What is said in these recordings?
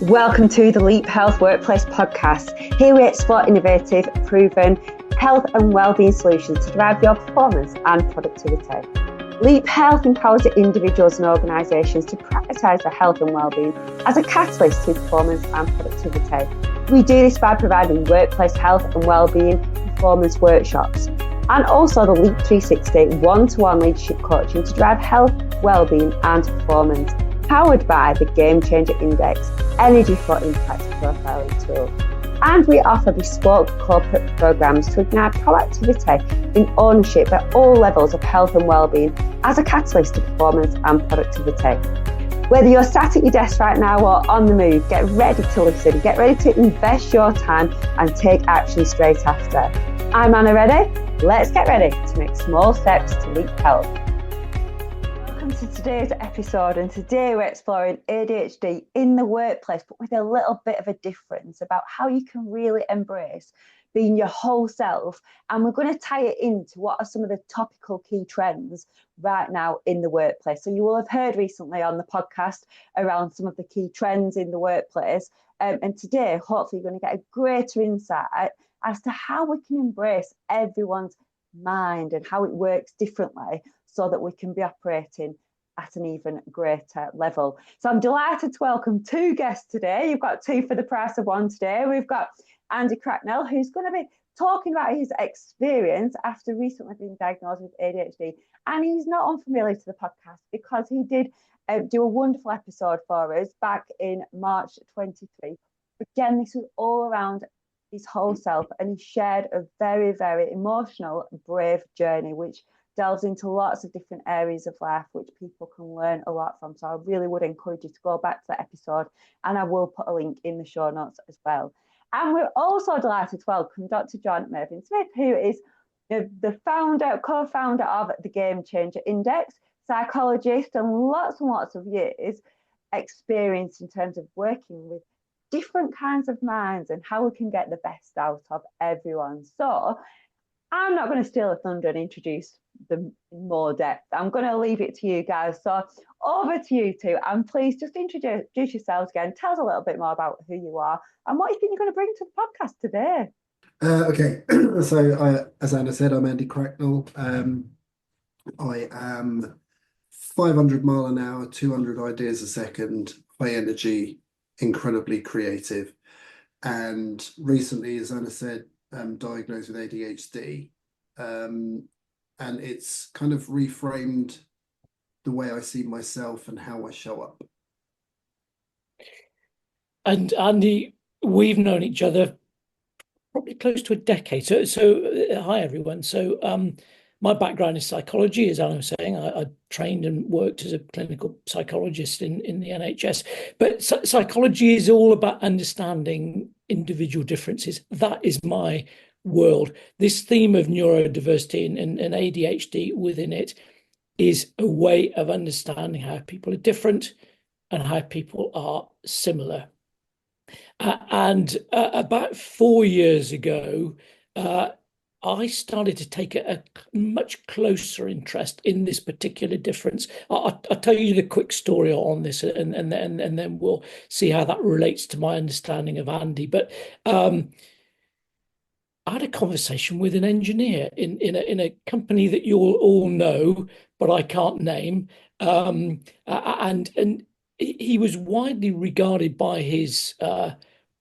Welcome to the Leap Health Workplace podcast. Here we explore innovative, proven health and wellbeing solutions to drive your performance and productivity. Leap Health empowers individuals and organisations to prioritise their health and wellbeing as a catalyst to performance and productivity. We do this by providing workplace health and wellbeing performance workshops and also the Leap 360 one-to-one leadership coaching to drive health, wellbeing and performance, powered by the Game Changer Index Energy for Impact profiling tool. And we offer bespoke corporate programs to ignite proactivity in ownership at all levels of health and wellbeing as a catalyst to performance and productivity. Whether you're sat at your desk right now or on the move, get ready to listen, get ready to invest your time and take action straight after. I'm Anna Reddy. Let's get ready to make small steps to leap health. Welcome to today's episode, and today we're exploring ADHD in the workplace, but with a little bit of a difference about how you can really embrace being your whole self. And we're going to tie it into what are some of the topical key trends right now in the workplace. So you will have heard recently on the podcast around some of the key trends in the workplace. And today, hopefully, you're going to get a greater insight as to how we can embrace everyone's mind and how it works differently, so that we can be operating at an even greater level. So I'm delighted to welcome two guests today. You've got two for the price of one today. We've got Andy Cracknell, who's going to be talking about his experience after recently being diagnosed with ADHD. And he's not unfamiliar to the podcast because he did do a wonderful episode for us back in March 23. Again, this was all around his whole self, and he shared a very, very emotional, brave journey, which delves into lots of different areas of life which people can learn a lot from. So I really would encourage you to go back to that episode, and I will put a link in the show notes as well. And we're also delighted to welcome Dr. John Mervyn-Smith, who is the co-founder of the Game Changer Index, psychologist, and lots of years experience in terms of working with different kinds of minds and how we can get the best out of everyone. So I'm not going to steal the thunder and introduce them in more depth. I'm going to leave it to you guys. So over to you two, and please just introduce yourselves again. Tell us a little bit more about who you are and what you think you're going to bring to the podcast today. Okay, so as Anna said, I'm Andy Cracknell. I am 500 mile an hour, 200 ideas a second, high energy, incredibly creative. And recently, as Anna said, diagnosed with ADHD, and it's kind of reframed the way I see myself and how I show up. And Andy, we've known each other probably close to a decade. So hi everyone. So my background is psychology, as Anna was saying. I trained and worked as a clinical psychologist in the NHS. But psychology is all about understanding individual differences. That is my world. This theme of neurodiversity and ADHD within it is a way of understanding how people are different and how people are similar. And about 4 years ago, I started to take a much closer interest in this particular difference. I'll tell you the quick story on this, and then we'll see how that relates to my understanding of Andy. But I had a conversation with an engineer in a company that you'll all know, but I can't name. And he was widely regarded by his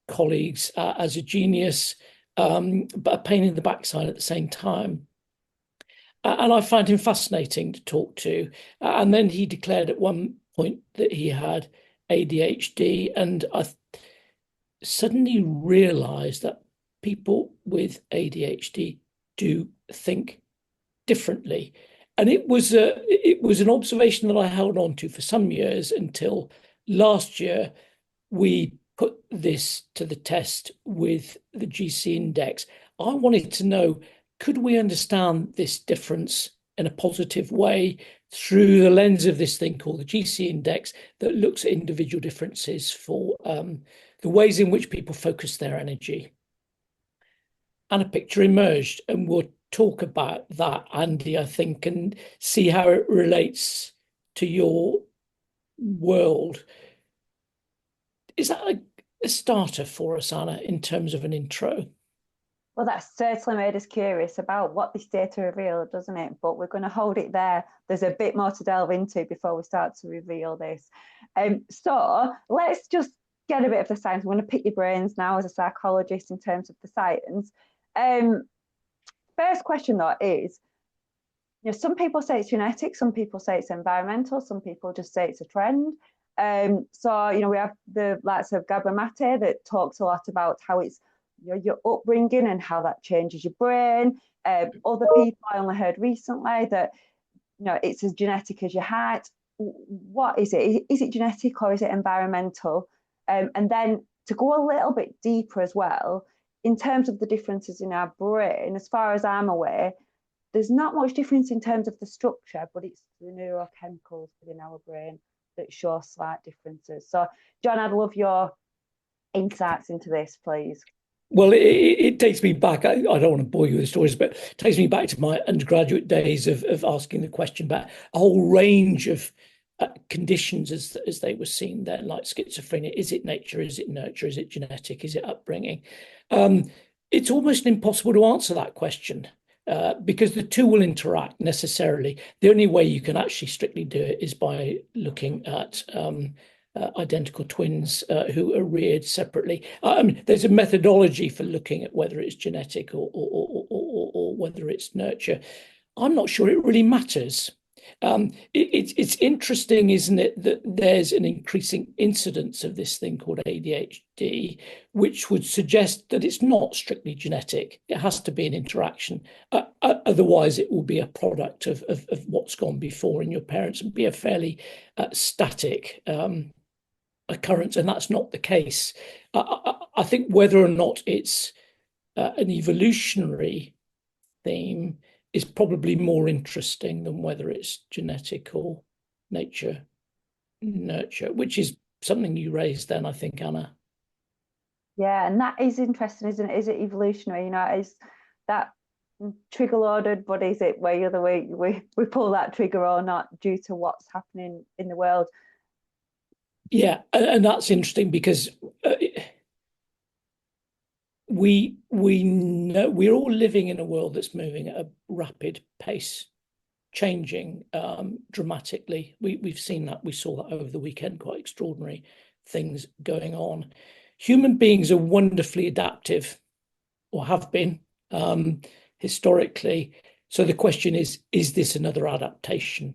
colleagues as a genius, but a pain in the backside at the same time. And I found him fascinating to talk to. And then he declared at one point that he had ADHD, and I suddenly realized that people with ADHD do think differently. And it was an observation that I held on to for some years until last year we put this to the test with the GC index. I wanted to know, could we understand this difference in a positive way through the lens of this thing called the GC index that looks at individual differences for the ways in which people focus their energy? And a picture emerged, and we'll talk about that, Andy, I think, and see how it relates to your world. Is that a starter for us, Anna, in terms of an intro? Well, that's certainly made us curious about what this data revealed, doesn't it? But we're going to hold it there. There's a bit more to delve into before we start to reveal this. So let's just get a bit of the science. I'm going to pick your brains now as a psychologist in terms of the science. First question, though, is, some people say it's genetic, some people say it's environmental, some people just say it's a trend. So, we have the likes of Gabor Mate that talks a lot about how it's your upbringing and how that changes your brain. Other people I only heard recently that, it's as genetic as your height. What is it? Is it genetic or is it environmental? And then to go a little bit deeper as well, in terms of the differences in our brain, as far as I'm aware, there's not much difference in terms of the structure, but it's the neurochemicals within our brain that show slight differences. So, John, I'd love your insights into this, please. Well, it takes me back. I don't want to bore you with the stories, but it takes me back to my undergraduate days of asking the question about a whole range of conditions as they were seen then, like schizophrenia. Is it nature? Is it nurture? Is it genetic? Is it upbringing? It's almost impossible to answer that question. Because the two will interact necessarily. The only way you can actually strictly do it is by looking at identical twins who are reared separately. There's a methodology for looking at whether it's genetic or whether it's nurture. I'm not sure it really matters. It's interesting, isn't it, that there's an increasing incidence of this thing called ADHD, which would suggest that it's not strictly genetic. It has to be an interaction. Otherwise, it will be a product of what's gone before in your parents and be a fairly static occurrence, and that's not the case. I think whether or not it's an evolutionary theme is probably more interesting than whether it's genetic or nurture, which is something you raised then, I think, Anna. Yeah, and that is interesting, isn't it? Is it evolutionary? Is that trigger loaded, but is it whether we pull that trigger or not due to what's happening in the world? Yeah, and that's interesting because we know we're all living in a world that's moving at a rapid pace, changing dramatically. We've seen that. We saw that over the weekend, quite extraordinary things going on. Human beings are wonderfully adaptive, or have been historically. So the question is this another adaptation?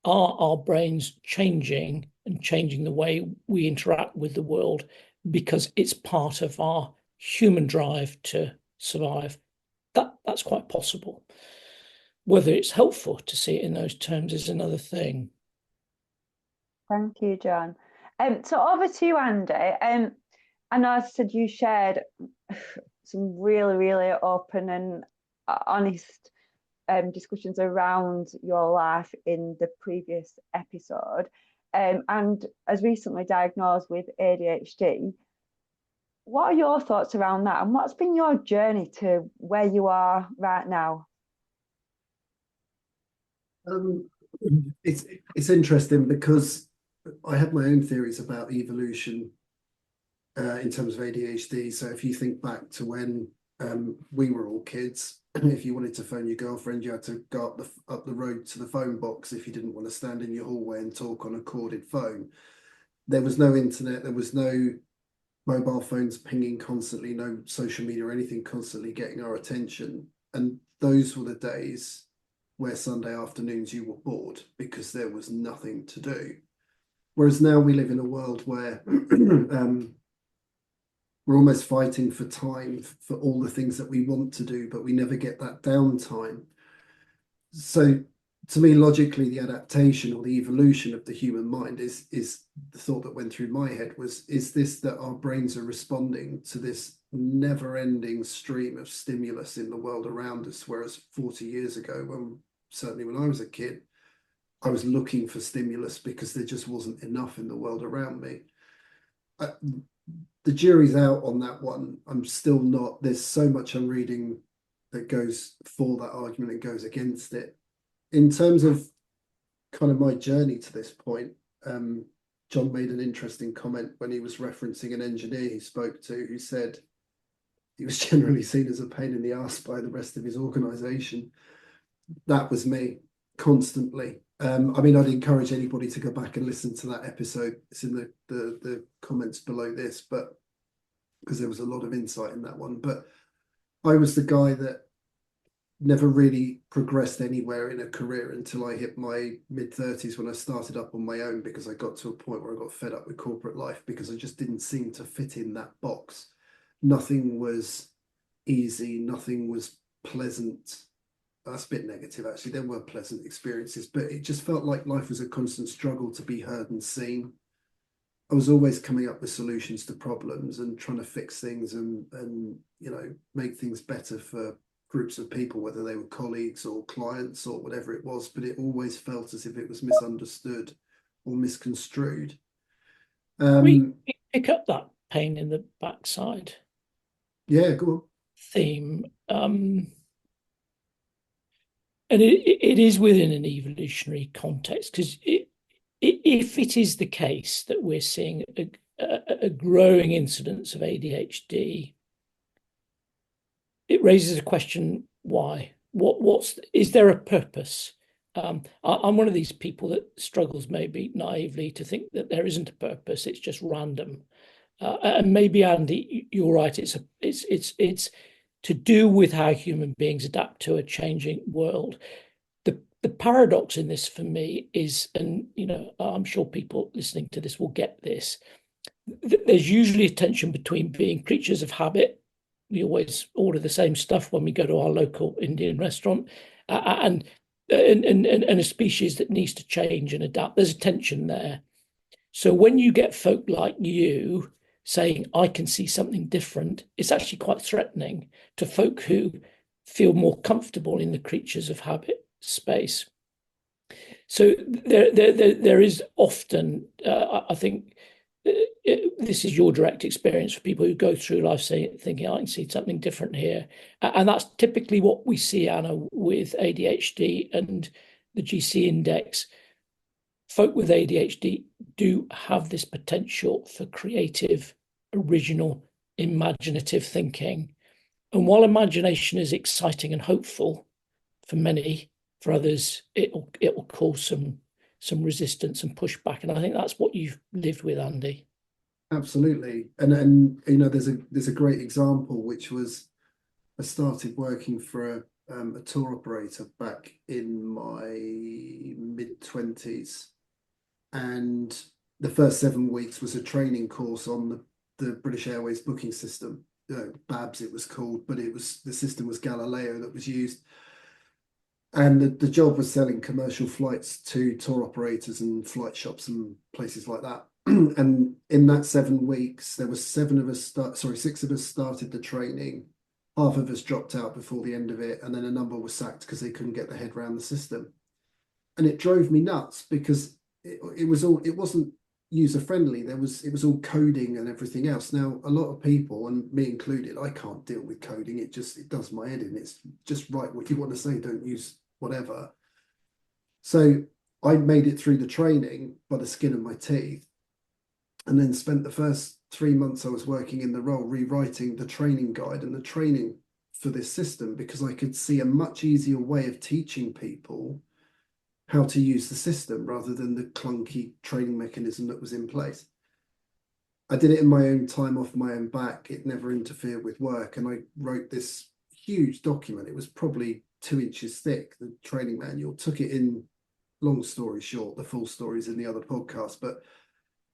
Are our brains changing and changing the way we interact with the world because it's part of our human drive to survive? That's quite possible. Whether it's helpful to see it in those terms is another thing. Thank you, John. So over to you, Andy. I know I said you shared some really, really open and honest discussions around your life in the previous episode, and as recently diagnosed with ADHD. What are your thoughts around that, and what's been your journey to where you are right now? It's interesting because I have my own theories about evolution in terms of ADHD. So if you think back to when we were all kids, if you wanted to phone your girlfriend, you had to go up the road to the phone box if you didn't want to stand in your hallway and talk on a corded phone. There was no internet, there was no mobile phones pinging constantly, no social media or anything constantly getting our attention. And those were the days where Sunday afternoons you were bored because there was nothing to do. Whereas now we live in a world where we're almost fighting for time for all the things that we want to do, but we never get that downtime. So to me, logically, the adaptation or the evolution of the human mind is the thought that went through my head was, is this that our brains are responding to this never-ending stream of stimulus in the world around us, whereas 40 years ago, certainly when I was a kid, I was looking for stimulus because there just wasn't enough in the world around me. The jury's out on that one. I'm still not. There's so much I'm reading that goes for that argument and goes against it. In terms of kind of my journey to this point, John made an interesting comment when he was referencing an engineer he spoke to, who said he was generally seen as a pain in the ass by the rest of his organisation. That was me constantly. I mean, I'd encourage anybody to go back and listen to that episode. It's in the comments below this, but because there was a lot of insight in that one. But I was the guy that never really progressed anywhere in a career until I hit my mid-30s, when I started up on my own, because I got to a point where I got fed up with corporate life because I just didn't seem to fit in that box. Nothing was easy, nothing was pleasant. That's a bit negative, actually. There were pleasant experiences, but it just felt like life was a constant struggle to be heard and seen. I was always coming up with solutions to problems and trying to fix things and you know, make things better for groups of people, whether they were colleagues or clients or whatever it was, but it always felt as if it was misunderstood or misconstrued. We pick up that pain in the backside Yeah, go on. theme. And it is within an evolutionary context, because if it is the case that we're seeing a growing incidence of ADHD, it raises a question: why? Is there a purpose? I'm one of these people that struggles, maybe naively, to think that there isn't a purpose. It's just random. And maybe, Andy, you're right. It's to do with how human beings adapt to a changing world. The paradox in this for me is, and you know, I'm sure people listening to this will get this, there's usually a tension between being creatures of habit. We always order the same stuff when we go to our local Indian restaurant, and a species that needs to change and adapt. There's a tension there. So when you get folk like you saying, I can see something different, it's actually quite threatening to folk who feel more comfortable in the creatures of habit space. So there is often, I think, this is your direct experience for people who go through life thinking, I can see something different here. And that's typically what we see, Anna, with ADHD and the GC index. Folk with ADHD do have this potential for creative, original, imaginative thinking. And while imagination is exciting and hopeful for many, for others, it will cause some resistance and pushback. And I think that's what you've lived with, Andy. Absolutely. And you know, there's a great example, which was I started working for a tour operator back in my mid-20s. And the first 7 weeks was a training course on the British Airways booking system. BABS it was called, but the system was Galileo that was used. And the job was selling commercial flights to tour operators and flight shops and places like that. And in that 7 weeks, there was 6 of us started the training. Half of us dropped out before the end of it, and then a number was sacked because they couldn't get their head around the system. And it drove me nuts because it wasn't user friendly. It was all coding and everything else. Now, a lot of people, and me included, I can't deal with coding. It does my head in. It's just write what you want to say, don't use whatever. So I made it through the training by the skin of my teeth, and then spent the first 3 months I was working in the role rewriting the training guide and the training for this system, because I could see a much easier way of teaching people how to use the system rather than the clunky training mechanism that was in place. I did it in my own time, off my own back. It never interfered with work. And I wrote this huge document. It was probably 2 inches thick, the training manual. Took it in, long story short, the full story's in the other podcast, but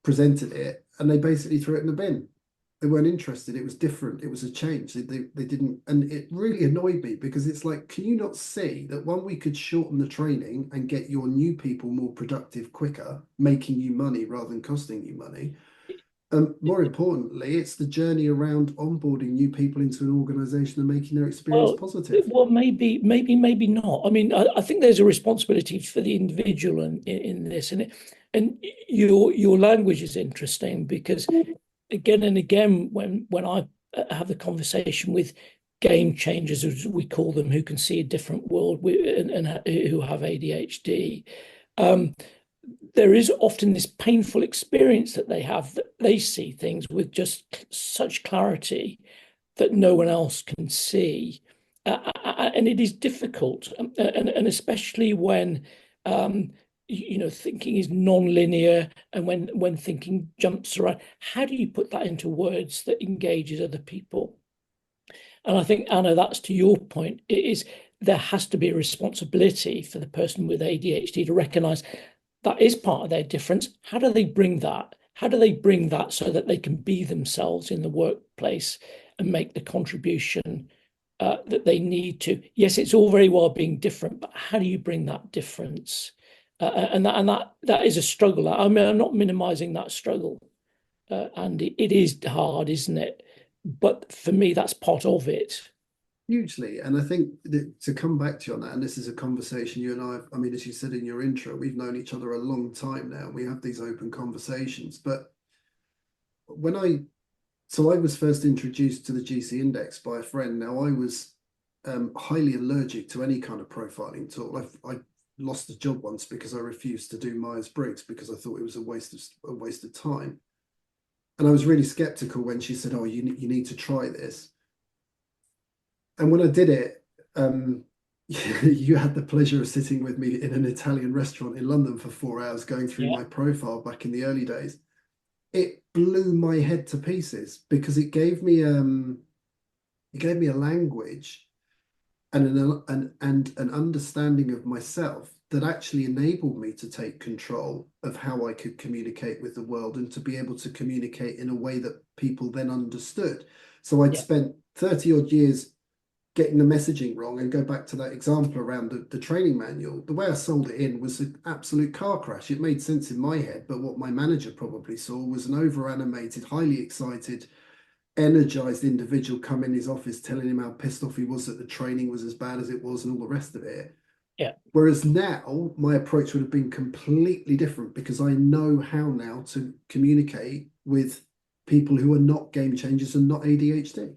presented it, and they basically threw it in the bin. They weren't interested. It was different. It was a change. They didn't, and it really annoyed me, because it's like, can you not see that one, we could shorten the training and get your new people more productive quicker, making you money rather than costing you money? More importantly, it's the journey around onboarding new people into an organization and making their experience positive. Well, maybe not. I mean, I think there's a responsibility for the individual in this, and your language is interesting, because again and again, when I have the conversation with game changers, as we call them, who can see a different world and who have ADHD, there is often this painful experience that they have, that they see things with just such clarity that no one else can see. And it is difficult, and especially when thinking is non-linear, and when thinking jumps around. How do you put that into words that engages other people? And I think, Anna, that's to your point. It is, there has to be a responsibility for the person with ADHD to recognize that is part of their difference. How do they bring that? How do they bring that so that they can be themselves in the workplace and make the contribution that they need to? Yes, it's all very well being different, but how do you bring that difference? And that is a struggle. I mean, I'm not minimizing that struggle, and it is hard, isn't it? But for me, that's part of it. Hugely. And I think that to come back to you on that, and this is a conversation you and I mean, as you said in your intro, we've known each other a long time now. We have these open conversations. But so I was first introduced to the GC index by a friend. Now, I was highly allergic to any kind of profiling tool. I lost a job once because I refused to do Myers-Briggs because I thought it was a waste of time. And I was really skeptical when she said, "Oh, you need to try this." And when I did it, you had the pleasure of sitting with me in an Italian restaurant in London for 4 hours going through my profile back in the early days. It blew my head to pieces because it gave me a language and an understanding of myself that actually enabled me to take control of how I could communicate with the world and to be able to communicate in a way that people then understood. So I'd spent 30 odd years getting the messaging wrong, and go back to that example around the training manual. The way I sold it in was an absolute car crash. It made sense in my head, but what my manager probably saw was an over-animated, highly excited, energized individual come in his office telling him how pissed off he was that the training was as bad as it was and all the rest of it. Yeah. Whereas now my approach would have been completely different because I know how now to communicate with people who are not game changers and not ADHD.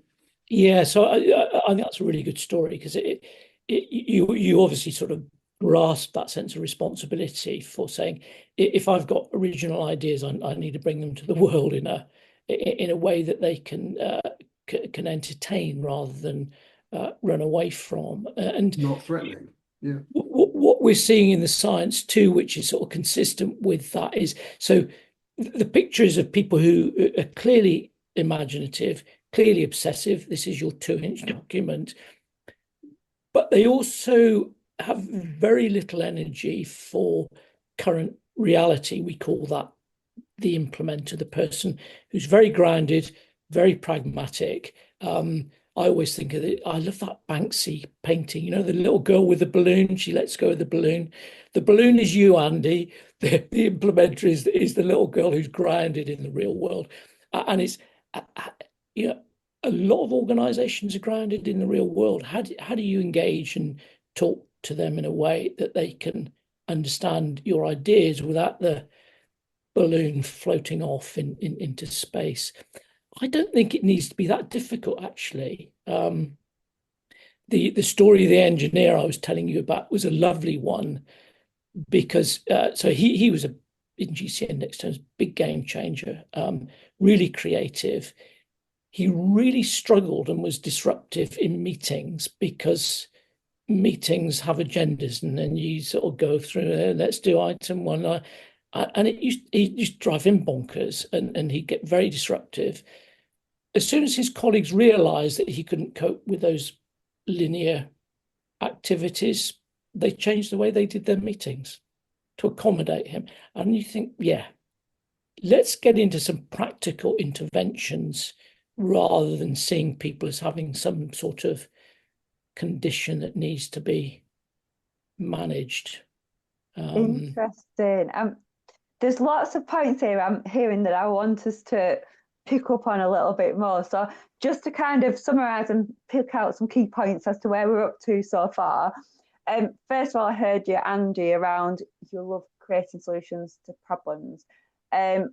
Yeah, so I think that's a really good story because you obviously sort of grasp that sense of responsibility for saying, if I've got original ideas, I need to bring them to the world in a way that they can entertain rather than run away from. And not threatening. Yeah. What we're seeing in the science too, which is sort of consistent with that, is so the pictures of people who are clearly imaginative, clearly obsessive. This is your 2-inch document. But they also have very little energy for current reality. We call that the implementer, the person who's very grounded, very pragmatic. I always think of it. I love that Banksy painting, the little girl with the balloon. She lets go of the balloon. The balloon is you, Andy. The implementer is the little girl who's grounded in the real world. And it's, a lot of organizations are grounded in the real world. How do you engage and talk to them in a way that they can understand your ideas without the balloon floating off into space? I don't think it needs to be that difficult, actually. The story of the engineer I was telling you about was a lovely one because so he was in GC index terms, big game changer, really creative. He really struggled and was disruptive in meetings because meetings have agendas, and then you sort of go through, let's do item one. And it used to drive him bonkers, and he'd get very disruptive. As soon as his colleagues realized that he couldn't cope with those linear activities, they changed the way they did their meetings to accommodate him. And you think, yeah, let's get into some practical interventions rather than seeing people as having some sort of condition that needs to be managed. Interesting. There's lots of points here I'm hearing that I want us to pick up on a little bit more. So just to kind of summarize and pick out some key points as to where we're up to so far. First of all, I heard you, Andy, around you love creating solutions to problems. And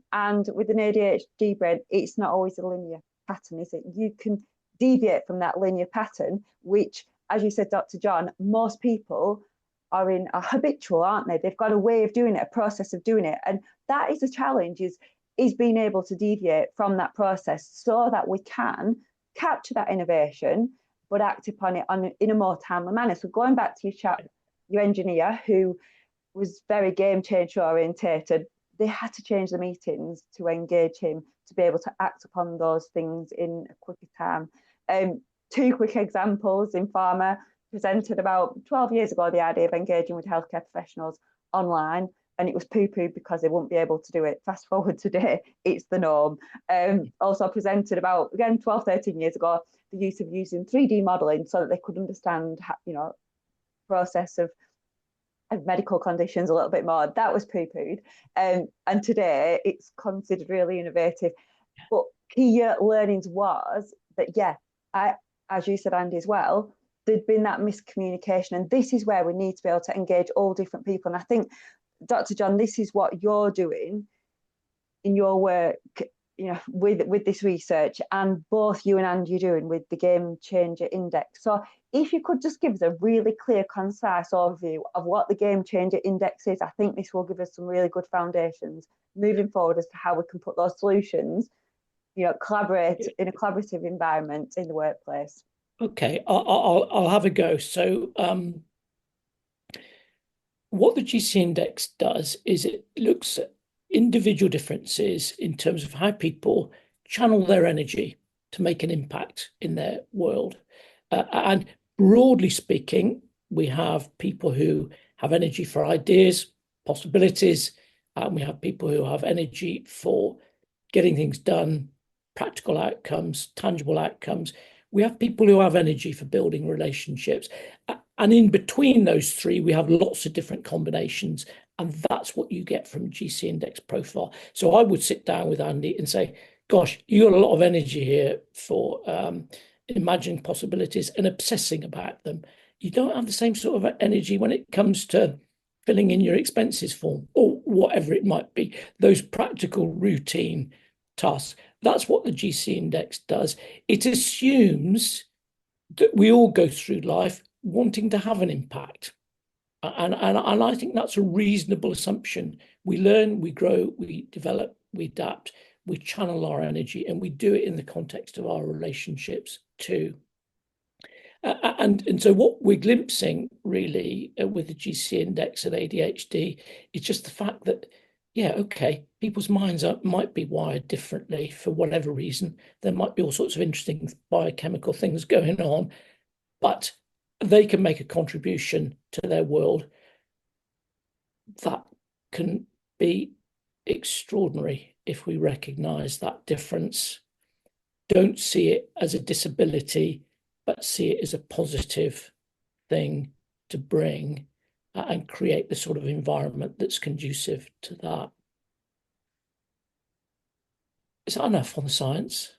with an ADHD brain, it's not always a linear pattern, is it? You can deviate from that linear pattern, which, as you said, Dr. John, most people are habitual, aren't they? They've got a way of doing it, a process of doing it. And that is a challenge, is being able to deviate from that process so that we can capture that innovation, but act upon it in a more timely manner. So going back to your engineer who was very game changer orientated, they had to change the meetings to engage him to be able to act upon those things in a quicker time. Two quick examples: in pharma, presented about 12 years ago the idea of engaging with healthcare professionals online, and it was poo-pooed because they wouldn't be able to do it. Fast forward today, it's the norm. Also presented about, again, 12, 13 years ago, the use of using 3D modeling so that they could understand, process of medical conditions a little bit more. That was poo-pooed. And today it's considered really innovative. But key learnings was that, as you said, Andy, as well, there'd been that miscommunication. And this is where we need to be able to engage all different people. And I think, Dr. John, this is what you're doing in your work, with this research, and both you and Andy are doing with the Game Changer Index. So if you could just give us a really clear, concise overview of what the Game Changer Index is, I think this will give us some really good foundations moving forward as to how we can put those solutions, collaborate in a collaborative environment in the workplace. Okay, I'll have a go. So what the GC Index does is it looks at individual differences in terms of how people channel their energy to make an impact in their world. And broadly speaking, we have people who have energy for ideas, possibilities, and we have people who have energy for getting things done, practical outcomes, tangible outcomes. We have people who have energy for building relationships. And in between those three, we have lots of different combinations. And that's what you get from GC Index profile. So I would sit down with Andy and say, gosh, you got a lot of energy here for imagining possibilities and obsessing about them. You don't have the same sort of energy when it comes to filling in your expenses form or whatever it might be, those practical routine tasks. That's what the GC Index does. It assumes that we all go through life wanting to have an impact. And I think that's a reasonable assumption. We learn, we grow, we develop, we adapt, we channel our energy, and we do it in the context of our relationships too. And so what we're glimpsing really with the GC Index and ADHD is just the fact that, people's minds might be wired differently for whatever reason. There might be all sorts of interesting biochemical things going on, but they can make a contribution to their world that can be extraordinary if we recognize that difference. Don't see it as a disability, but see it as a positive thing to bring and create the sort of environment that's conducive to that. Is that enough on the science,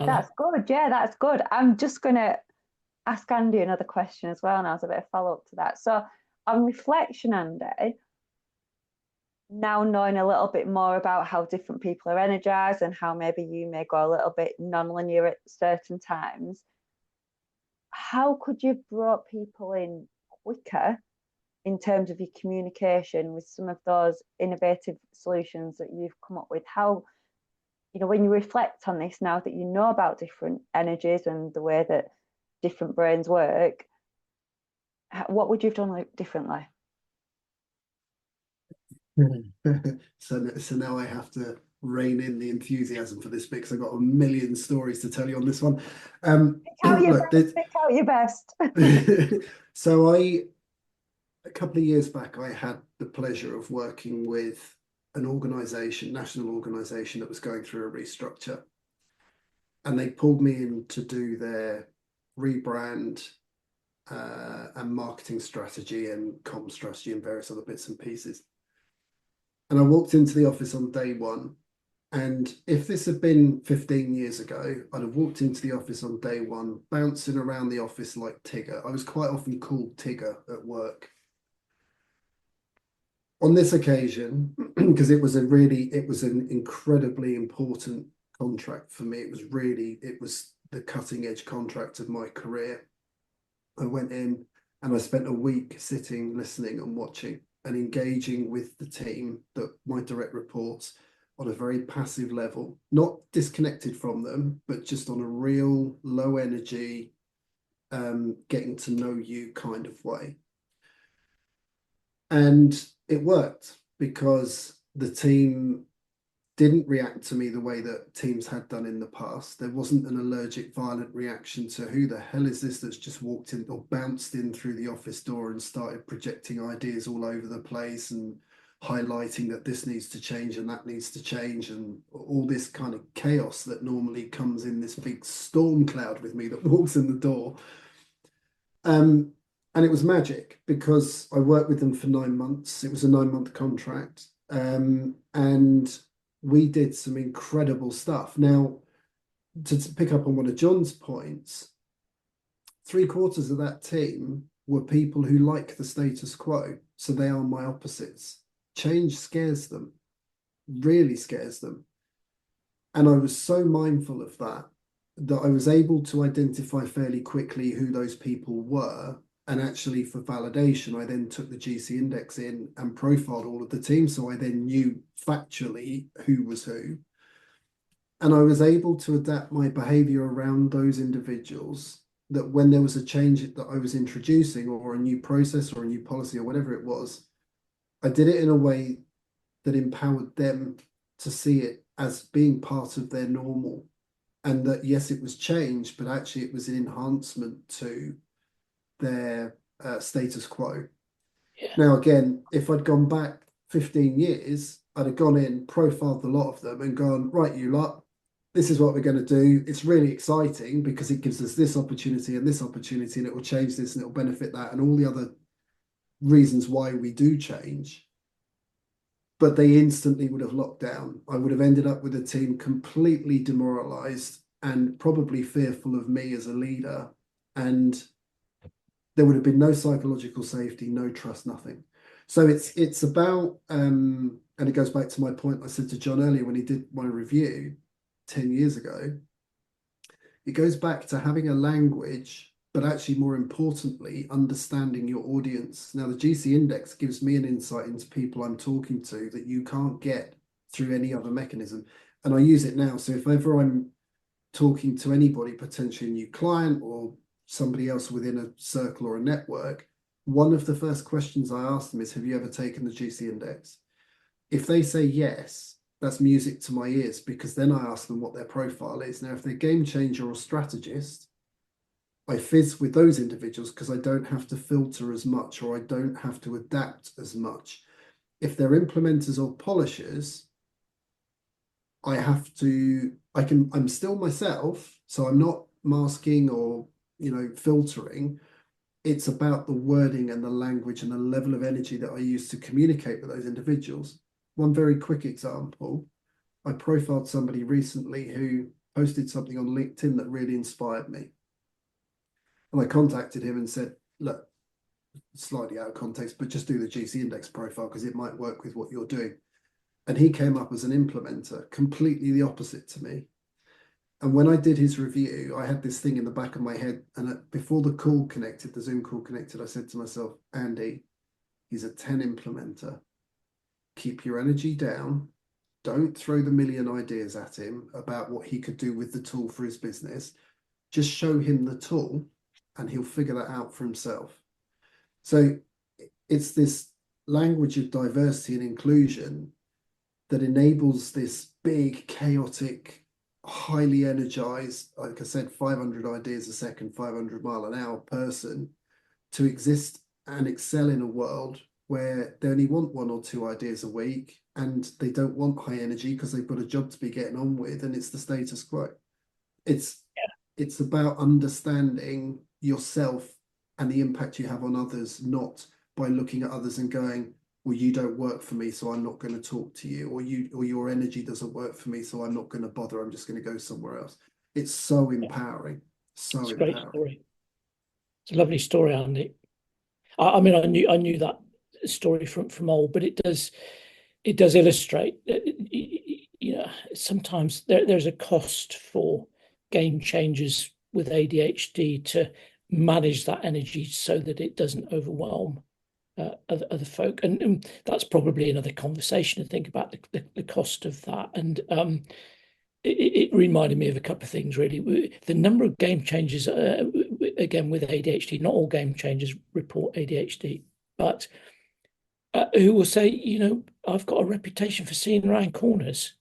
Anna? That's good. Yeah, that's good. I'm just going to ask Andy another question as well now as a bit of follow-up to that. So on reflection, Andy, now knowing a little bit more about how different people are energized and how maybe you may go a little bit non-linear at certain times, how could you have brought people in quicker in terms of your communication with some of those innovative solutions that you've come up with? How, when you reflect on this now that you know about different energies and the way that different brains work, what would you have done differently? So now I have to rein in the enthusiasm for this because I've got a million stories to tell you on this one. Pick out your best. So a couple of years back, I had the pleasure of working with an organisation, national organisation that was going through a restructure. And they pulled me in to do their rebrand and marketing strategy and comm strategy and various other bits and pieces. And I walked into the office on day one. And if this had been 15 years ago, I'd have walked into the office on day one, bouncing around the office like Tigger. I was quite often called Tigger at work. On this occasion, because it was an incredibly important contract for me. It was the cutting edge contract of my career. I went in And I spent a week sitting, listening and watching and engaging with the team, that my direct reports, on a very passive level, not disconnected from them, but just on a real low energy, getting to know you kind of way. And it worked because the team didn't react to me the way that teams had done in the past. There wasn't an allergic, violent reaction to who the hell is this that's just walked in or bounced in through the office door and started projecting ideas all over the place and highlighting that this needs to change and that needs to change, and all this kind of chaos that normally comes in this big storm cloud with me that walks in the door. And it was magic because I worked with them for 9 months. It was a 9-month contract. And we did some incredible stuff. Now, to pick up on one of John's points, 3/4 of that team were people who like the status quo. So they are my opposites. Change scares them, really scares them. And I was so mindful of that I was able to identify fairly quickly who those people were. And actually, for validation, I then took the GC index in and profiled all of the team. So I then knew factually who was who. And I was able to adapt my behavior around those individuals, that when there was a change that I was introducing, or a new process or a new policy or whatever it was, I did it in a way that empowered them to see it as being part of their normal. And that, yes, it was change, but actually it was an enhancement to their status quo. Yeah. Now, again, if I'd gone back 15 years, I'd have gone in, profiled a lot of them and gone, right, you lot, this is what we're going to do. It's really exciting because it gives us this opportunity and this opportunity, and it will change this and it will benefit that, and all the other reasons why we do change. But they instantly would have locked down. I would have ended up with a team completely demoralized and probably fearful of me as a leader. And there would have been no psychological safety, no trust, nothing. So it's about, and it goes back to my point I said to John earlier when he did my review 10 years ago. It goes back to having a language, but actually more importantly, understanding your audience. Now, the GC index gives me an insight into people I'm talking to that you can't get through any other mechanism. And I use it now. So if ever I'm talking to anybody, potentially a new client or somebody else within a circle or a network, one of the first questions I ask them is, have you ever taken the GC index? If they say yes, that's music to my ears, because then I ask them what their profile is. Now, if they're game changer or strategist, I fizz with those individuals because I don't have to filter as much, or I don't have to adapt as much. If they're implementers or polishers, I'm still myself, so I'm not masking or filtering. It's about the wording and the language and the level of energy that I use to communicate with those individuals. One very quick example, I profiled somebody recently who posted something on LinkedIn that really inspired me. And I contacted him and said, look, slightly out of context, but just do the GC index profile because it might work with what you're doing. And he came up as an implementer, completely the opposite to me. And when I did his review, I had this thing in the back of my head. And before the Zoom call connected, I said to myself, Andy, he's a 10 implementer. Keep your energy down. Don't throw the million ideas at him about what he could do with the tool for his business. Just show him the tool and he'll figure that out for himself. So it's this language of diversity and inclusion that enables this big, chaotic, highly energized, like I said, 500 ideas a second, 500 mile an hour person to exist and excel in a world where they only want 1 or 2 ideas a week, and they don't want high energy because they've got a job to be getting on with, and it's the status quo. It's about understanding yourself and the impact you have on others, not by looking at others and going, well, you don't work for me, so I'm not going to talk to you, or your energy doesn't work for me, so I'm not going to bother. I'm just going to go somewhere else. It's so empowering. So it's a empowering. great story. It's a lovely story, Andy. I mean, I knew that story from old, but it does illustrate that, sometimes there's a cost for game changers with ADHD to manage that energy so that it doesn't overwhelm other folk. And that's probably another conversation to think about the cost of that. And it reminded me of a couple of things, really. The number of game changers, again, with ADHD, not all game changers report ADHD, but who will say, you know, I've got a reputation for seeing around corners.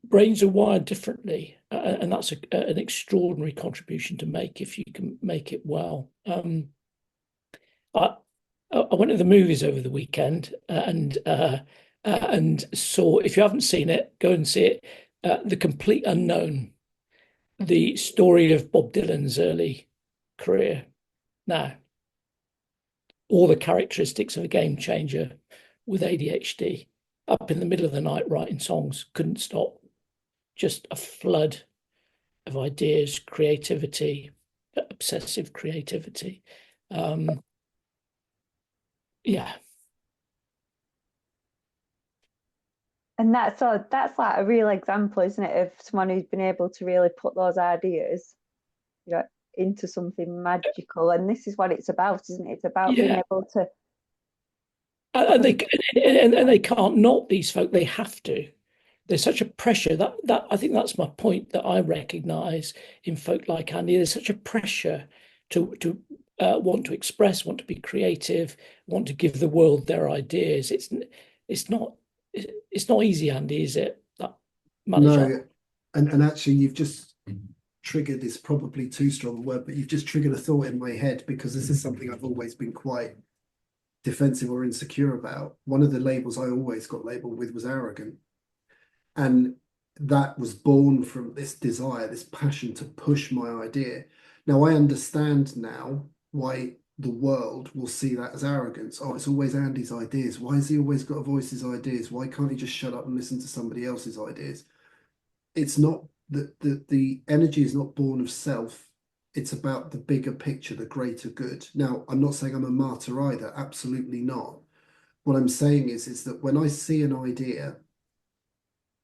Brains are wired differently, and that's an extraordinary contribution to make if you can make it well. I went to the movies over the weekend and saw, if you haven't seen it, go and see it, The Complete Unknown, the story of Bob Dylan's early career. Now, all the characteristics of a game changer with ADHD, up in the middle of the night writing songs, couldn't stop. Just a flood of ideas, creativity, obsessive creativity. Yeah. And that's like a real example, isn't it, of someone who's been able to really put those ideas, you know, into something magical. And this is what it's about, isn't it? It's about being able to. And they can't not, these folk. They have to. There's such a pressure that I think that's my point that I recognise in folk like Andy. There's such a pressure to want to express, want to be creative, want to give the world their ideas. It's not easy, Andy, is it? That No, and actually, you've just triggered this, probably too strong a word, but you've just triggered a thought in my head, because this is something I've always been quite defensive or insecure about. One of the labels I always got labeled with was arrogant. And that was born from this desire, this passion to push my idea. Now, I understand now why the world will see that as arrogance. Oh, it's always Andy's ideas. Why has he always got to voice his ideas? Why can't he just shut up and listen to somebody else's ideas? It's not that the energy is not born of self. It's about the bigger picture, the greater good. Now, I'm not saying I'm a martyr either. Absolutely not. What I'm saying is that when I see an idea,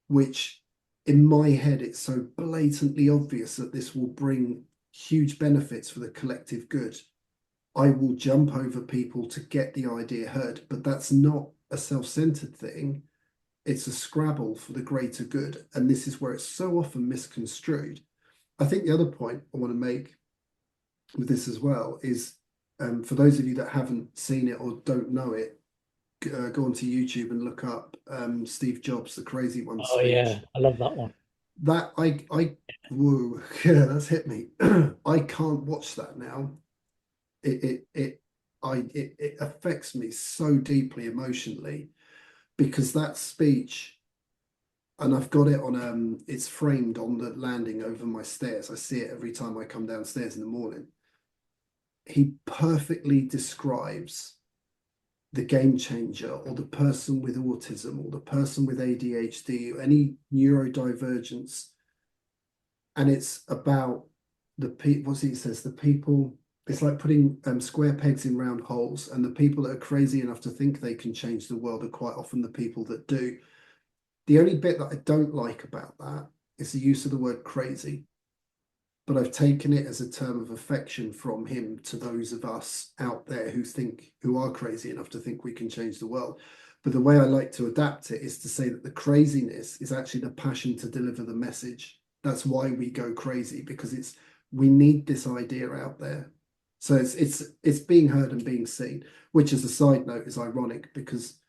which in my head, it's so blatantly obvious that this will bring huge benefits for the collective good, I will jump over people to get the idea heard. But that's not a self-centered thing. It's a scrabble for the greater good. And this is where it's so often misconstrued. I think the other point I want to make with this as well is, for those of you that haven't seen it or don't know it, go onto YouTube and look up Steve Jobs, the Crazy One Oh speech. yeah, I love that one. That whoa, yeah, that's hit me. I can't watch that now. It affects me so deeply emotionally, because that speech, and I've got it on it's framed on the landing over my stairs. I see it every time I come downstairs in the morning. He perfectly describes the game changer, or the person with autism, or the person with ADHD, or any neurodivergence. And it's about the people, what he says, the people, it's like putting square pegs in round holes, and the people that are crazy enough to think they can change the world are quite often the people that do. The only bit that I don't like about that is the use of the word crazy. But I've taken it as a term of affection from him to those of us out there who are crazy enough to think we can change the world. But the way I like to adapt it is to say that the craziness is actually the passion to deliver the message. That's why we go crazy, because we need this idea out there. So it's being heard and being seen, which, as a side note, is ironic, because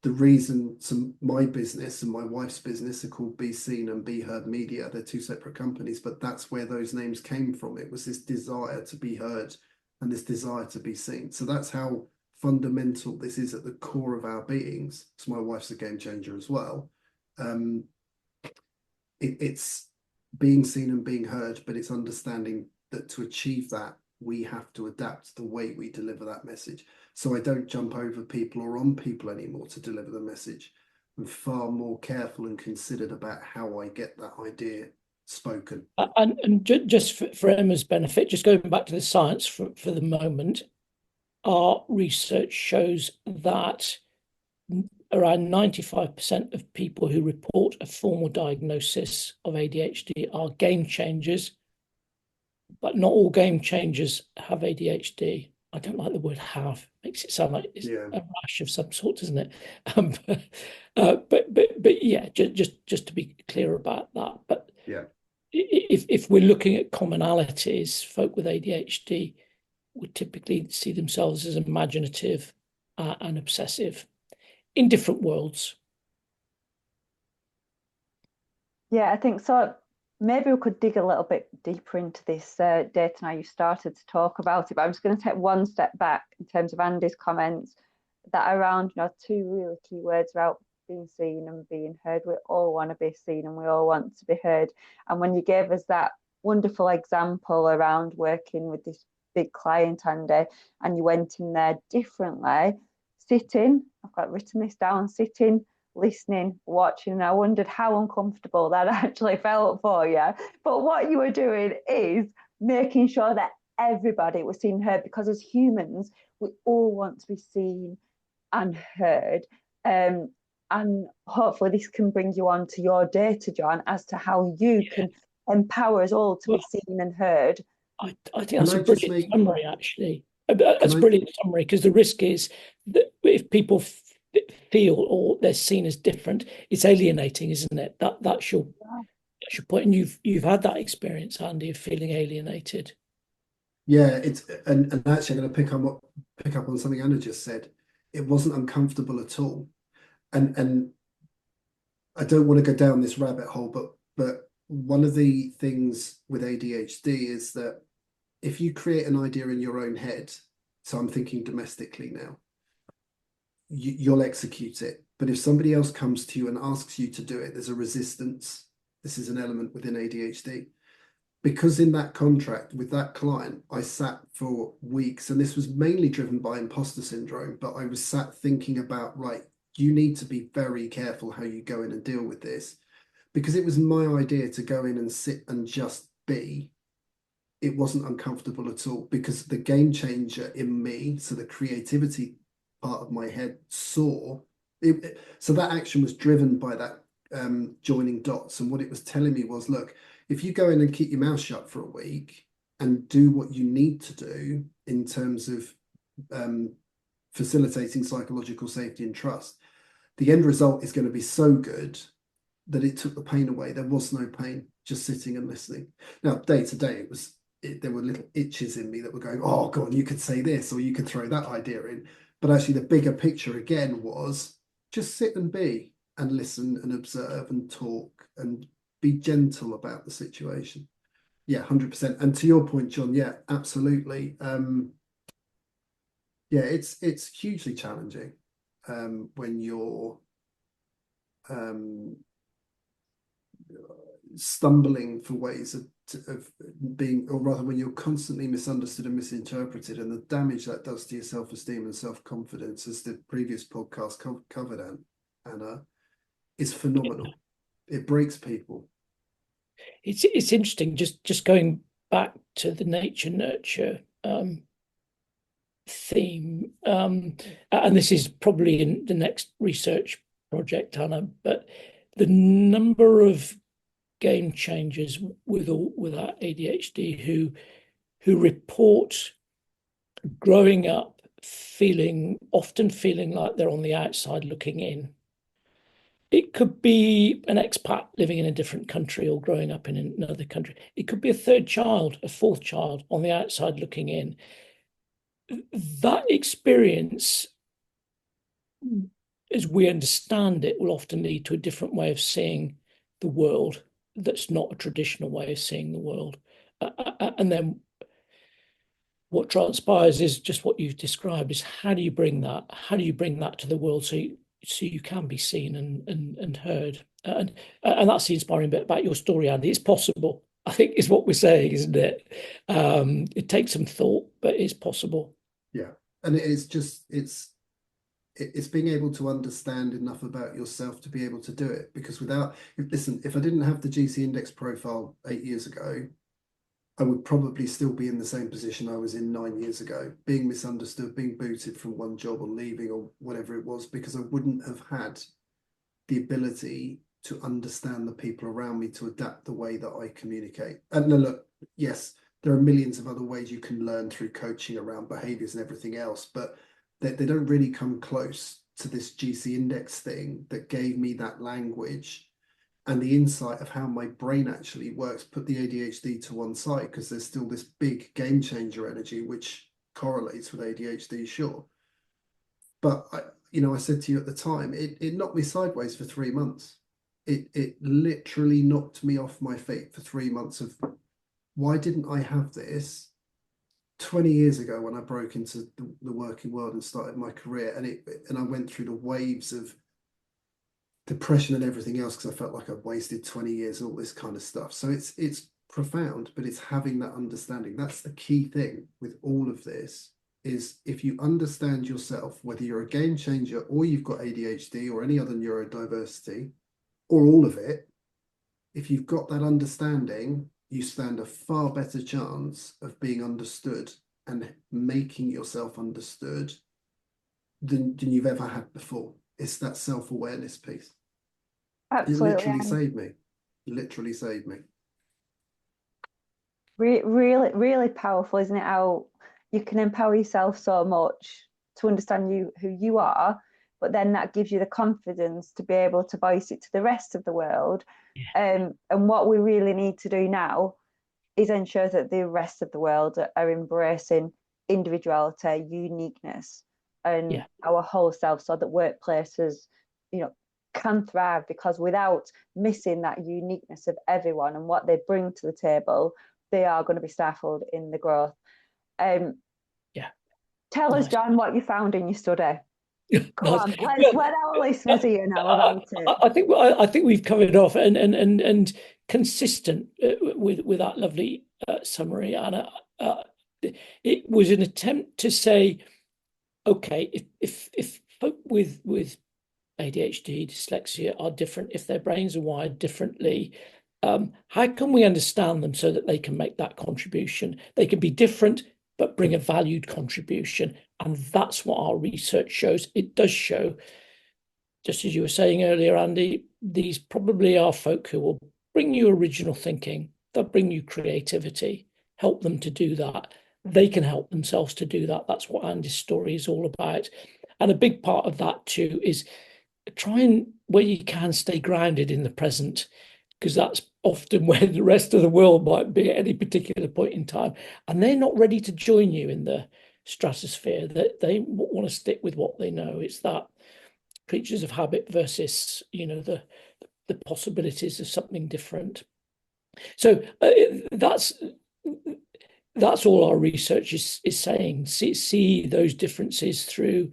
the reason my business and my wife's business are called Be Seen and Be Heard Media. They're two separate companies, but that's where those names came from. It was this desire to be heard and this desire to be seen. So that's how fundamental this is at the core of our beings. So my wife's a game changer as well. It's being seen and being heard, but it's understanding that to achieve that, we have to adapt the way we deliver that message. So I don't jump over people or on people anymore to deliver the message. I'm far more careful and considered about how I get that idea spoken. And just for Emma's benefit, just going back to the science for the moment, our research shows that around 95% of people who report a formal diagnosis of ADHD are game changers but not all game changers have ADHD. I don't like the word have. Makes it sound like it's Yeah. a rash of some sort, doesn't it? But yeah, just to be clear about that. But Yeah. if we're looking at commonalities, folk with ADHD would typically see themselves as imaginative and obsessive in different worlds. Yeah, I think so. Maybe we could dig a little bit deeper into this data now you started to talk about it, but I'm just going to take one step back in terms of Andy's comments that are around, two really key words about being seen and being heard. We all want to be seen and we all want to be heard. And when you gave us that wonderful example around working with this big client, Andy, and you went in there differently, sitting, I've got written this down, sitting, listening, watching, and I wondered how uncomfortable that actually felt for you. But what you were doing is making sure that everybody was seen and heard, because as humans, we all want to be seen and heard. And hopefully this can bring you on to your data, John, as to how you can empower us all to be seen and heard. I think that's a brilliant summary, actually. That's a brilliant summary, because the risk is that if people feel or they're seen as different, it's alienating, isn't it? That's your point, and you've had that experience, Andy, of feeling alienated. Yeah, it's and actually I'm going to pick up on something Anna just said. It wasn't uncomfortable at all, and I don't want to go down this rabbit hole, but one of the things with ADHD is that if you create an idea in your own head, so I'm thinking domestically now, you'll execute it. But if somebody else comes to you and asks you to do it, there's a resistance. This is an element within ADHD. Because in that contract with that client, I sat for weeks, and this was mainly driven by imposter syndrome, but I was sat thinking about, right, you need to be very careful how you go in and deal with this, because it was my idea to go in and sit and just be. It wasn't uncomfortable at all, because the game changer in me, so the creativity part of my head saw it. So that action was driven by that joining dots. And what it was telling me was, look, if you go in and keep your mouth shut for a week and do what you need to do in terms of facilitating psychological safety and trust, the end result is going to be so good that it took the pain away. There was no pain, just sitting and listening. Now, day to day, there were little itches in me that were going, oh, go on, you could say this, or you could throw that idea in. But actually, the bigger picture again was just sit and be and listen and observe and talk and be gentle about the situation. Yeah, 100%. And to your point, John, yeah, absolutely. Yeah, it's hugely challenging when you're stumbling for ways of being, or rather when you're constantly misunderstood and misinterpreted, and the damage that does to your self-esteem and self-confidence, as the previous podcast covered, Anna, is phenomenal. It breaks people. It's interesting, just going back to the nature nurture theme, and this is probably in the next research project, Anna, but the number of game changers without ADHD who report growing up often feeling like they're on the outside looking in. It could be an expat living in a different country or growing up in another country. It could be a third child, a fourth child on the outside looking in. That experience, as we understand it, will often lead to a different way of seeing the world that's not a traditional way of seeing the world. And then what transpires is just what you've described, is how do you bring that to the world so you can be seen and heard. And that's the inspiring bit about your story, Andy. It's possible, I think, is what we're saying, isn't it? It takes some thought, but it's possible. Yeah. And it's being able to understand enough about yourself to be able to do it. Because if I didn't have the GC index profile 8 years ago, I would probably still be in the same position I was in 9 years ago, being misunderstood, being booted from one job or leaving or whatever it was, because I wouldn't have had the ability to understand the people around me, to adapt the way that I communicate. And no, look, yes, there are millions of other ways you can learn through coaching around behaviors and everything else, but they don't really come close to this GC index thing that gave me that language and the insight of how my brain actually works. Put the ADHD to one side, because there's still this big game changer energy which correlates with ADHD, sure. But I said to you at the time, it knocked me sideways for 3 months. It literally knocked me off my feet for 3 months of, why didn't I have this 20 years ago when I broke into the working world and started my career? And I went through the waves of depression and everything else because I felt like I'd wasted 20 years, all this kind of stuff. So it's profound, but it's having that understanding. That's the key thing with all of this, is if you understand yourself, whether you're a game changer or you've got ADHD or any other neurodiversity or all of it, if you've got that understanding, you stand a far better chance of being understood and making yourself understood than you've ever had before. It's that self-awareness piece. Absolutely. It literally saved me. Literally saved me. Really, really powerful, isn't it? How you can empower yourself so much to understand who you are, but then that gives you the confidence to be able to voice it to the rest of the world. And what we really need to do now is ensure that the rest of the world are embracing individuality, uniqueness, and our whole self, so that workplaces, can thrive, because without missing that uniqueness of everyone and what they bring to the table, they are going to be stifled in the growth. Tell us, John, what you found in your study. Come on, let our listeners hear now about it. I think we've covered off and consistent with that lovely summary, Anna. It was an attempt to say, okay, if folk with ADHD, dyslexia are different, if their brains are wired differently, how can we understand them so that they can make that contribution? They can be different, but bring a valued contribution. And that's what our research shows. It does show, just as you were saying earlier, Andy, these probably are folk who will bring you original thinking, they'll bring you creativity, help them to do that. They can help themselves to do that. That's what Andy's story is all about. And a big part of that too is try and, where you can, stay grounded in the present, because that's often where the rest of the world might be at any particular point in time. And they're not ready to join you in the stratosphere, that they want to stick with what they know. It's that creatures of habit versus, the possibilities of something different. So that's all our research is saying. See those differences through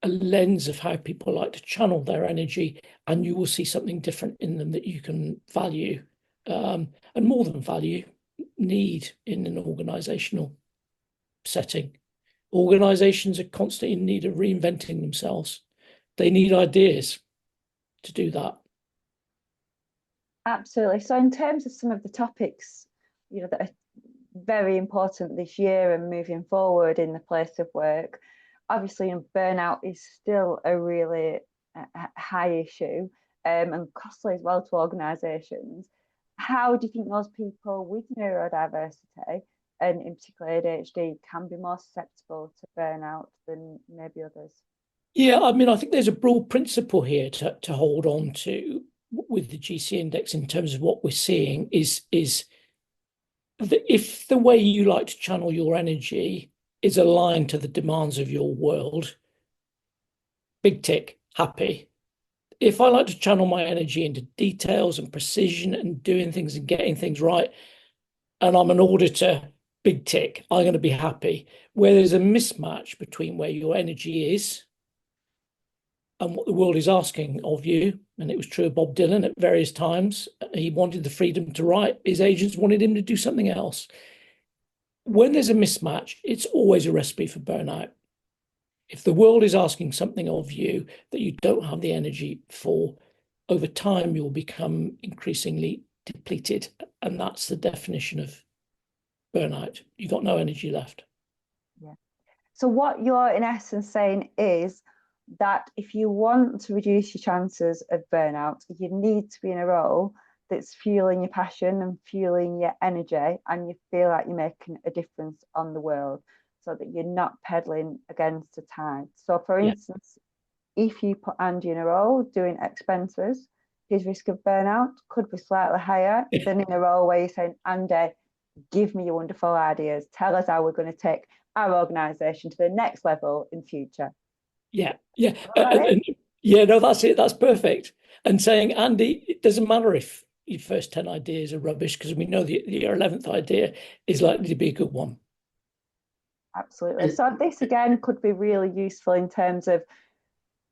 a lens of how people like to channel their energy, and you will see something different in them that you can value, and more than value, need in an organizational setting. Organizations are constantly in need of reinventing themselves. They need ideas to do that. Absolutely. So in terms of some of the topics, that are very important this year and moving forward in the place of work, obviously, burnout is still a really high issue, and costly as well to organisations. How do you think those people with neurodiversity, and in particular ADHD, can be more susceptible to burnout than maybe others? Yeah, I mean, I think there's a broad principle here to hold on to with the GC index in terms of what we're seeing is that if the way you like to channel your energy is aligned to the demands of your world, big tick, happy. If I like to channel my energy into details and precision and doing things and getting things right, and I'm an auditor, big tick, I'm going to be happy. Where there's a mismatch between where your energy is and what the world is asking of you, and it was true of Bob Dylan at various times. He wanted the freedom to write. His agents wanted him to do something else. When there's a mismatch, it's always a recipe for burnout. If the world is asking something of you that you don't have the energy for, over time, you'll become increasingly depleted. And that's the definition of burnout. You've got no energy left. Yeah. So what you're in essence saying is that if you want to reduce your chances of burnout, you need to be in a role that's fueling your passion and fueling your energy, and you feel like you're making a difference on the world, so that you're not pedaling against the tide. So for instance, if you put Andy in a role doing expenses, his risk of burnout could be slightly higher than in a role where you're saying, Andy, give me your wonderful ideas. Tell us how we're going to take our organisation to the next level in future. Yeah. Yeah, no, that's it. That's perfect. And saying, Andy, it doesn't matter if your first 10 ideas are rubbish, because we know your 11th idea is likely to be a good one. Absolutely. So this again could be really useful in terms of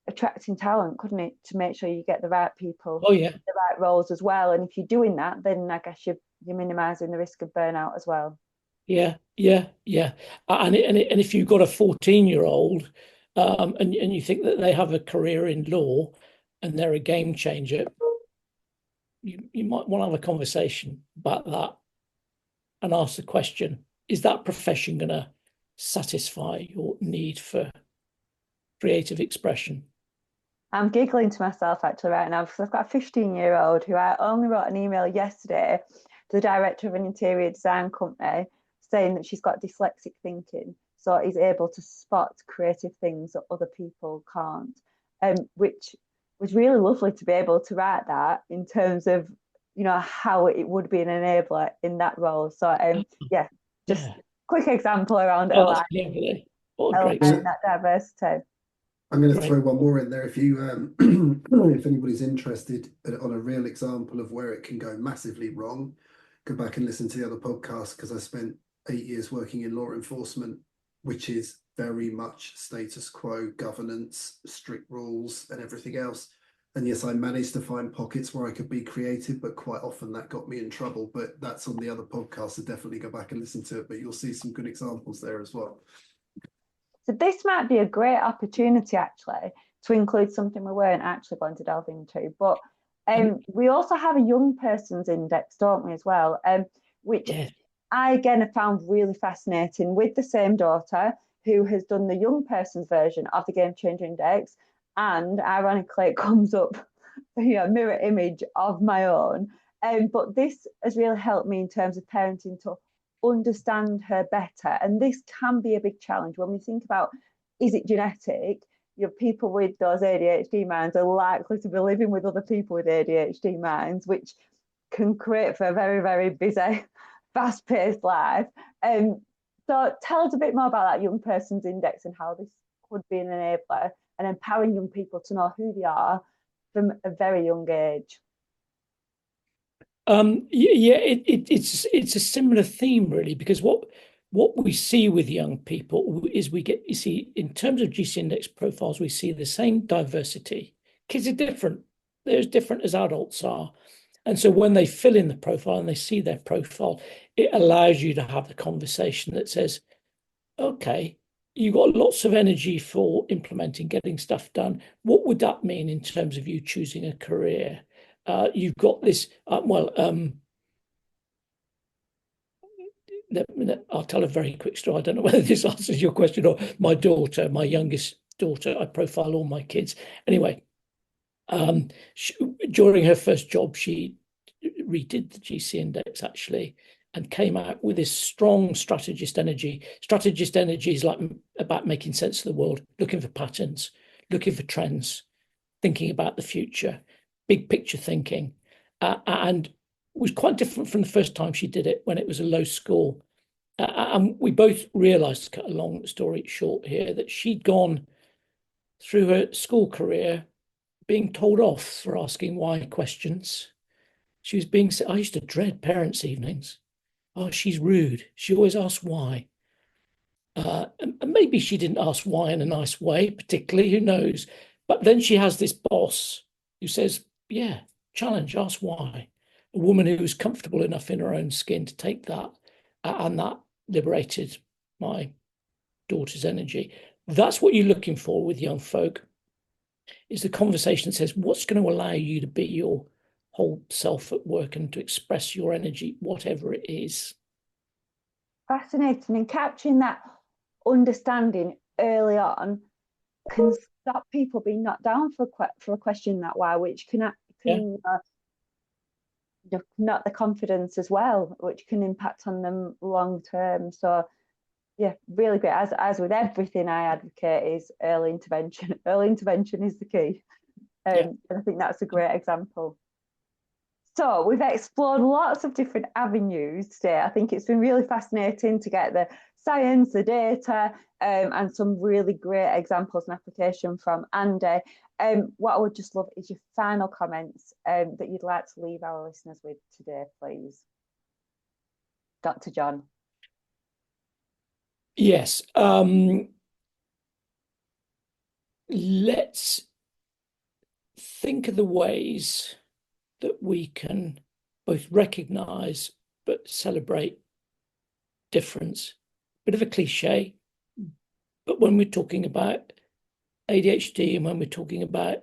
attracting talent, couldn't it? To make sure you get the right people, Oh yeah, the right roles as well. And if you're doing that, then I guess you're minimising the risk of burnout as well. yeah. And if you've got a 14-year-old, and you think that they have a career in law and they're a game changer, you might want to have a conversation about that and ask the question: is that profession going to satisfy your need for creative expression? I'm giggling to myself actually right now because I've got a 15-year-old who I only wrote an email yesterday to the director of an interior design company saying that she's got dyslexic thinking, so is able to spot creative things that other people can't, which was really lovely to be able to write that in terms of, you know, how it would be an enabler in that role. So just quick example around Lovely. What a great that diversity. I'm going to throw one more in there. If you, if anybody's interested on a real example of where it can go massively wrong, go back and listen to the other podcast, because I spent 8 years working in law enforcement, which is very much status quo, governance, strict rules, and everything else. And yes, I managed to find pockets where I could be creative, but quite often that got me in trouble. But that's on the other podcast, so definitely go back and listen to it. But you'll see some good examples there as well. So this might be a great opportunity actually to include something we weren't actually going to delve into, but we also have a young person's index, don't we, as well, which I again have found really fascinating, with the same daughter who has done the young person's version of the Game Changer Index, and ironically it comes up, you know, mirror image of my own. But this has really helped me in terms of parenting to understand her better, and this can be a big challenge when we think about, is it genetic? You know, people with those ADHD minds are likely to be living with other people with ADHD minds, which can create for a very, very busy, fast-paced life. So tell us a bit more about that young person's index and how this could be an enabler and empowering young people to know who they are from a very young age. It's a similar theme really, because what we see with young people is you see in terms of GC index profiles, we see the same diversity. Kids are different; they're as different as adults are, and so when they fill in the profile and they see their profile, it allows you to have the conversation that says, "Okay, you've got lots of energy for implementing, getting stuff done. What would that mean in terms of you choosing a career?" You've got this, I'll tell a very quick story. I don't know whether this answers your question or my daughter, my youngest daughter. I profile all my kids. Anyway, during her first job, she redid the GC index actually and came out with this strong strategist energy. Strategist energy is like about making sense of the world, looking for patterns, looking for trends, thinking about the future, big picture thinking, and was quite different from the first time she did it when it was a low score. And we both realised, to cut a long story short here, that she'd gone through her school career being told off for asking why questions. She was being, I used to dread parents' evenings. Oh, she's rude. She always asks why. And maybe she didn't ask why in a nice way, particularly, who knows? But then she has this boss who says, yeah, challenge, ask why. A woman who was comfortable enough in her own skin to take that, and that liberated my daughter's energy. That's what you're looking for with young folk, is the conversation that says, what's going to allow you to be your whole self at work and to express your energy, whatever it is. Fascinating. And capturing that understanding early on can stop people being knocked down for a question that why, which can not the confidence as well, which can impact on them long term. So yeah, really great. As with everything I advocate is early intervention. Early intervention is the key. And I think that's a great example. So we've explored lots of different avenues today. I think it's been really fascinating to get the science, the data, and some really great examples and application from Andy. What I would just love is your final comments that you'd like to leave our listeners with today, please. Dr. John. Yes. Let's think of the ways that we can both recognise but celebrate difference. Bit of a cliche, but when we're talking about ADHD and when we're talking about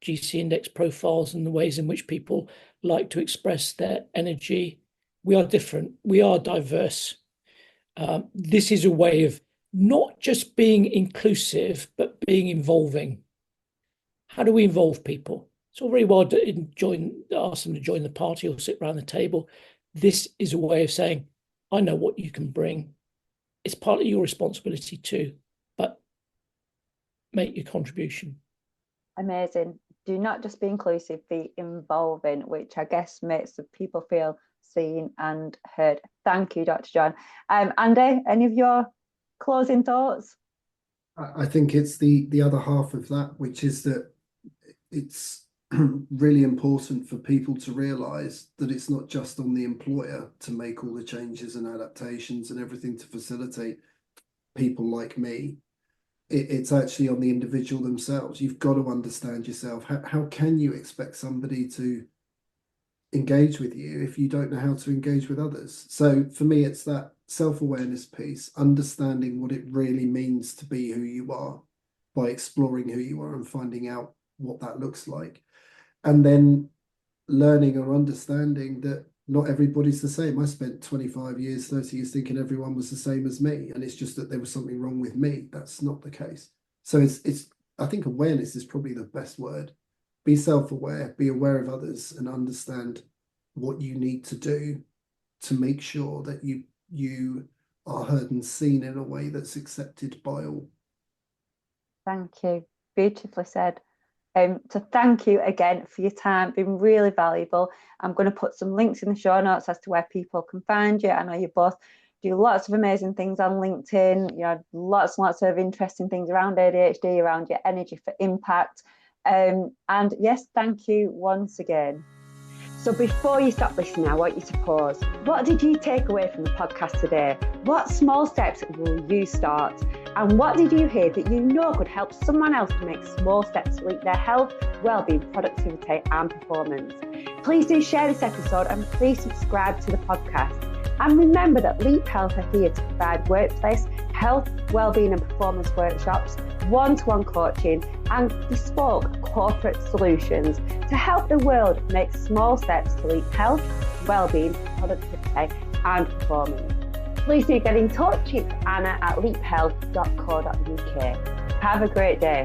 GC index profiles and the ways in which people like to express their energy, we are different, we are diverse. This is a way of not just being inclusive, but being involving. How do we involve people? It's all very well to ask them to join the party or sit around the table. This is a way of saying, I know what you can bring. It's partly your responsibility too, but make your contribution. Amazing. Do not just be inclusive, be involving, which I guess makes the people feel seen and heard. Thank you, Dr. John. Andy, any of your closing thoughts? I think it's the other half of that, which is that it's really important for people to realise that it's not just on the employer to make all the changes and adaptations and everything to facilitate people like me. It's actually on the individual themselves. You've got to understand yourself. How can you expect somebody to engage with you if you don't know how to engage with others? So for me, it's that self-awareness piece, understanding what it really means to be who you are by exploring who you are and finding out what that looks like. And then learning or understanding that not everybody's the same. I spent 25 years, 30 years thinking everyone was the same as me. And it's just that there was something wrong with me. That's not the case. So it's I think awareness is probably the best word. Be self-aware, be aware of others and understand what you need to do to make sure that you are heard and seen in a way that's accepted by all. Thank you. Beautifully said. So thank you again for your time. Been really valuable. I'm going to put some links in the show notes as to where people can find you. I know you both do lots of amazing things on LinkedIn, you know, lots and lots of interesting things around ADHD, around your energy for impact. And yes, thank you once again. So before you stop listening, I want you to pause. What did you take away from the podcast today? What small steps will you start? And what did you hear that you know could help someone else to make small steps to lead their health, well-being, productivity and performance? Please do share this episode and please subscribe to the podcast. And remember that Leap Health are here to provide workplace, health, well-being and performance workshops, one-to-one coaching and bespoke corporate solutions to help the world make small steps to leap health, well-being, productivity and performance. Please do get in touch. It's Anna at leaphealth.co.uk. Have a great day.